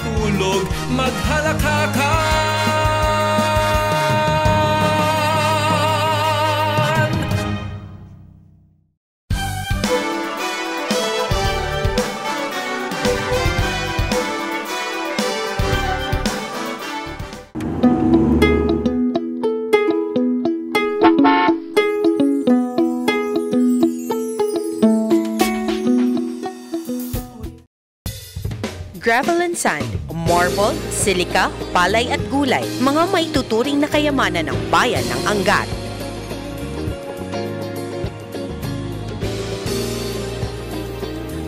matulog, maghalakakan. Gravel and sand, marble, silika, palay at gulay, mga maituturing na kayamanan ng bayan ng Angat.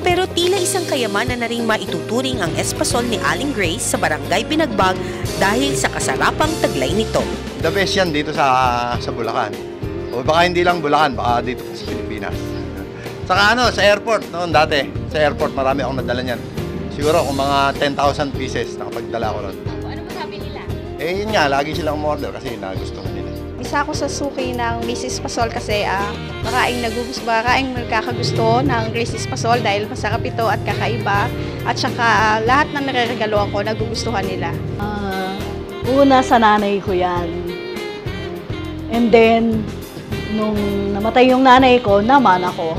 Pero tila isang kayamanan na ring maituturing ang espasol ni Aling Grace sa Barangay Binagbag dahil sa kasarapang taglay nito. The best yan dito sa Bulacan. O baka hindi lang Bulacan, baka dito sa Pilipinas. Saka sa airport noon dati. Sa airport marami akong nadala niyan. Siguro kung mga 10,000 pieces nakapagdala ko ron. Ano masabi nila? Yun nga, lagi silang umorder kasi nagustuhan nila. Isa ako sa suki ng Mrs. Pasol kasi makaing nagkakagusto ng Grace's Pasol dahil masarap ito at kakaiba. At saka lahat ng nare-regaloan ko nagugustuhan nila. Una sa nanay ko yan. And then, nung namatay yung nanay ko, naman ako.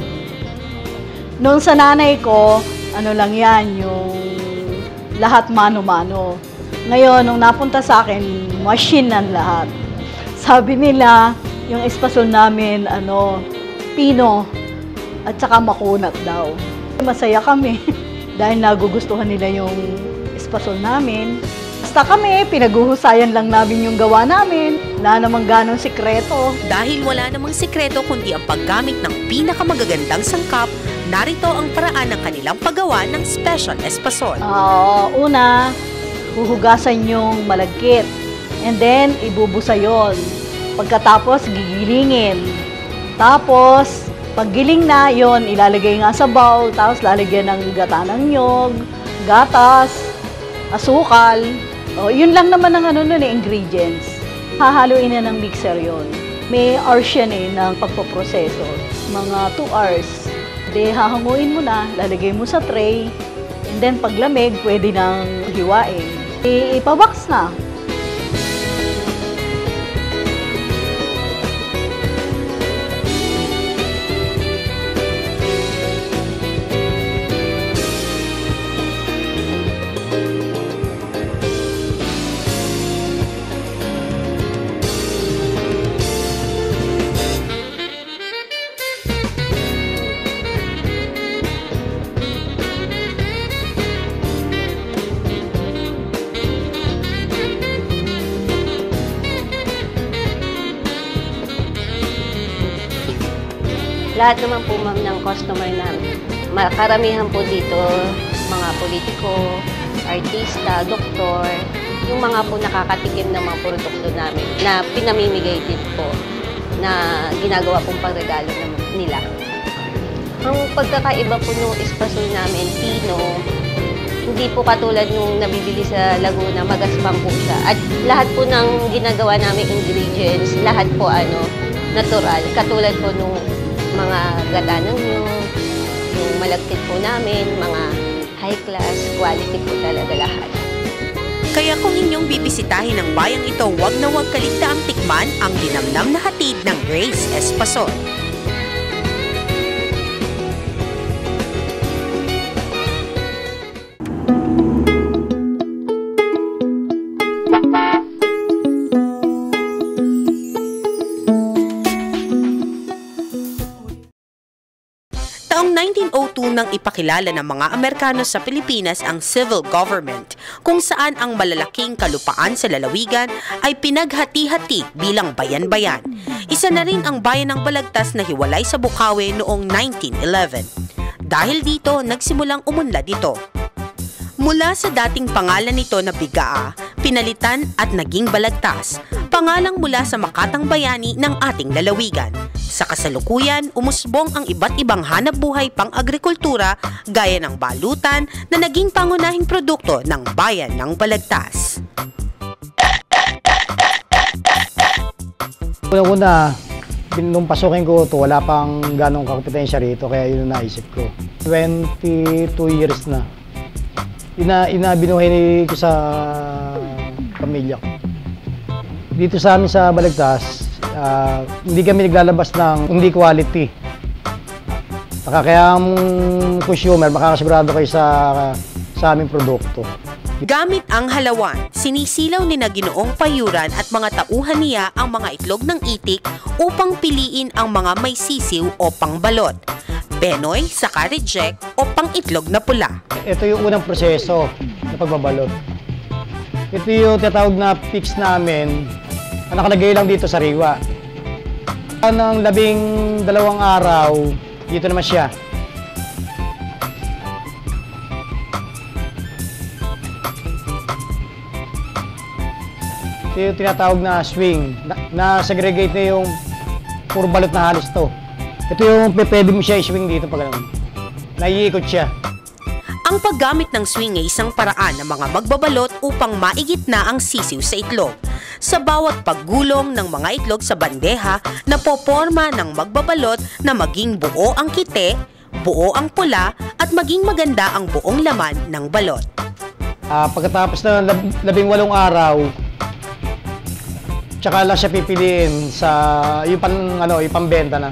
Nung sa nanay ko, ano lang yan, yung lahat mano-mano. Ngayon, nung napunta sa akin, machine ang lahat. Sabi nila, yung espasol namin, pino, at saka makunat daw. Masaya kami dahil nagugustuhan nila yung espasol namin. Basta kami, pinaguhusayan lang namin yung gawa namin. Wala namang ganong sikreto. Dahil wala namang sikreto kundi ang paggamit ng pinakamagagandang sangkap, narito ang paraan ng kanilang paggawa ng special espasol. Una, huhugasan yung malagkit. And then, ibubusa yon. Pagkatapos, gigilingin. Tapos, paggiling na yon, ilalagay nga sa bowl. Tapos, lalagyan ng gata ng nyog, gatas, asukal. Yun lang naman ang ingredients. Hahaluin na ng mixer yon. May hours yan ng pagpoproseso. Mga 2 hours. Hahanguin mo na, lalagay mo sa tray, and then paglamig, pwede nang hiwain. Ipabox na. Lahat naman po ma'am ng customer namin. Karamihan po dito, mga politiko, artista, doktor, yung mga po nakakatikim ng mga produkto namin na pinamimigay din po na ginagawa pong pagregalo nila. Ang pagkakaiba po nung espasol namin, pino, hindi po katulad nung nabibili sa Laguna, magaspang po siya. At lahat po ng ginagawa namin ingredients, lahat po natural. Katulad po nung mga gata ng nyog, yung malagkit po namin, mga high class, quality po talaga lahat. Kaya kung inyong bibisitahin ang bayang ito, huwag na huwag kaligtaang tikman ang linamnam na hatid ng Grace Espasol. Taong 1902 nang ipakilala ng mga Amerikano sa Pilipinas ang civil government, kung saan ang malalaking kalupaan sa lalawigan ay pinaghati-hati bilang bayan-bayan. Isa na rin ang bayan ng Balagtas na hiwalay sa Bukawi noong 1911. Dahil dito, nagsimulang umunlad ito. Mula sa dating pangalan nito na Bigaa, pinalitan at naging Balagtas, pangalang mula sa Makatang Bayani ng ating lalawigan. Sa kasalukuyan, umusbong ang iba't ibang hanapbuhay pang-agrikultura gaya ng balutan na naging pangunahing produkto ng bayan ng Balagtas. Una-una, nung pasukin ko ito, wala pang ganong kakompetensya rito, kaya yun ang naisip ko. 22 years na. Binuhay ko sa pamilya ko. Dito sa amin sa Balagtas, hindi kami naglalabas ng hindi quality. Kaya ang consumer, makakasigurado kayo sa aming produkto. Gamit ang halawan, sinisilaw ni Ginoong Payuran at mga tauhan niya ang mga itlog ng itik upang piliin ang mga may sisiw o pangbalot, penoy, saka reject o pang-itlog na pula. Ito yung unang proseso na pagbabalot. Ito yung tinatawag na fix namin na nakalagay lang dito sa riwa. Ng 12 araw, dito naman siya. Ito yung tinatawag na swing. Na-segregate na yung puro balot na halos to. Ito yung pwede mo siya i-swing dito pag ganun. Naiikot siya. Ang paggamit ng swing ay isang paraan ng mga magbabalot upang maigitna ang sisiw sa itlog. Sa bawat paggulong ng mga itlog sa bandeha, napoporma ng magbabalot na maging buo ang kite, buo ang pula, at maging maganda ang buong laman ng balot. Pagkatapos ng 18 araw, tsaka lang siya pipiliin sa yung pambenta na.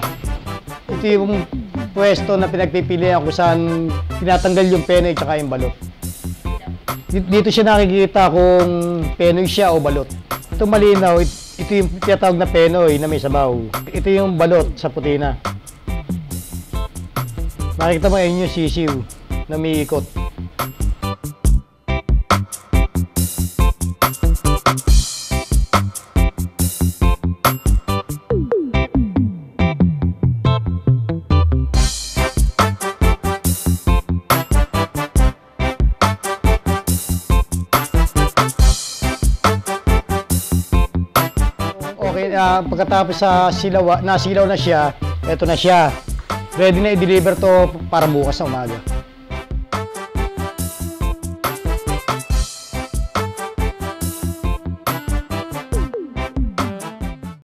Ito yung pwesto na pinagpipilian kung saan tinatanggal yung penoy tsaka yung balot. Dito siya nakikita kung penoy siya o balot. Ito malinaw, ito yung tinatawag na penoy na may sabaw. Ito yung balot sa puti na. Makikita mo yun yung sisiw na may ikot. Okay, pagkatapos nasilaw na siya, eto na siya. Ready na i-deliver to para bukas na umaga.